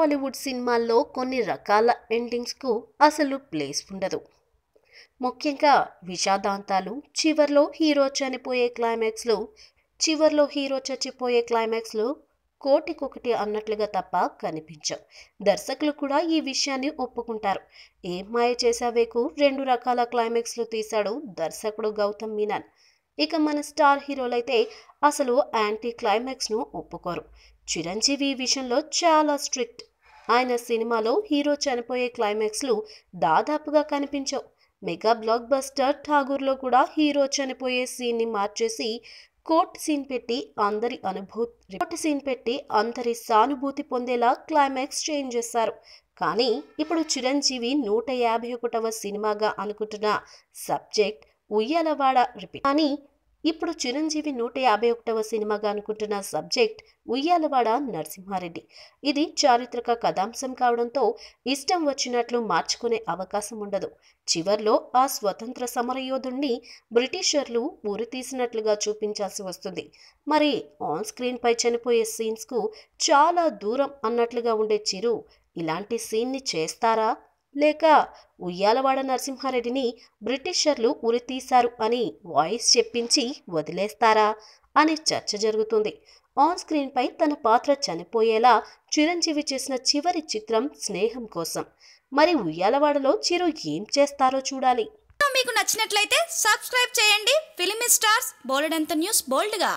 టాలీవుడ్ సినిమాల్లో కొన్ని రకాల ఎండింగ్స్కు అసలు ప్లేస్ ఉండదు. ముఖ్యంగా విషాదాంతాలు, చివర్లో హీరో చచ్చిపోయే క్లైమాక్స్లు కోటికొకటి అన్నట్లుగా తప్ప కనిపించవు. దర్శకులు కూడా ఈ విషయాన్ని ఒప్పుకుంటారు. ఏం మాయ చేసావేకు 2 రకాల క్లైమాక్స్లు తీశాడు దర్శకుడు గౌతమ్ మీనన్. ఇక మన స్టార్ హీరోలైతే అసలు యాంటీ క్లైమాక్స్ను ఒప్పుకోరు. చిరంజీవి ఈ విషయంలో చాలా స్ట్రిక్ట్. ఆయన సినిమాలో హీరో చనిపోయే క్లైమాక్స్లు దాదాపుగా కనిపించవు. మెగా బ్లాక్ బస్టర్ ఠాగూర్లో కూడా హీరో చనిపోయే సీన్ని మార్చేసి కోర్ట్ సీన్ పెట్టి అందరి సానుభూతి పొందేలా క్లైమాక్స్ చేంజ్ చేశారు. కానీ ఇప్పుడు చిరంజీవి 151వ సినిమాగా అనుకుంటున్న సబ్జెక్ట్ ఉయ్యాలవాడ రిపీట్. ఉయ్యాలవాడ నరసింహారెడ్డి. ఇది చారిత్రక కథాంశం కావడంతో ఇష్టం వచ్చినట్లు మార్చుకునే అవకాశం ఉండదు. చివర్లో ఆ స్వతంత్ర సమరయోధుణ్ణి బ్రిటిషర్లు ఉరితీసినట్లుగా చూపించాల్సి వస్తుంది. మరి ఆన్ స్క్రీన్ పై చనిపోయే సీన్స్ కు చాలా దూరం అన్నట్లుగా ఉండే చిరు ఇలాంటి సీన్ని చేస్తారా, లేక ఉయ్యాలవాడ నరసింహారెడ్డిని బ్రిటిషర్లు ఉరితీశారు అని వాయిస్ చెప్పించి వదిలేస్తారా అనే చర్చ జరుగుతుంది. ఆన్ స్క్రీన్ పై తన పాత్ర చనిపోయేలా చిరంజీవి చేసిన చివరి చిత్రం స్నేహం కోసం. మరి ఉయ్యాలవాడలో చిరు ఏం చేస్తారో చూడాలి. మీకు నచ్చినట్లయితే సబ్స్క్రైబ్ చేయండి. ఫిలిమి స్టార్స్ బోలెడంత న్యూస్ బోల్డ్గా.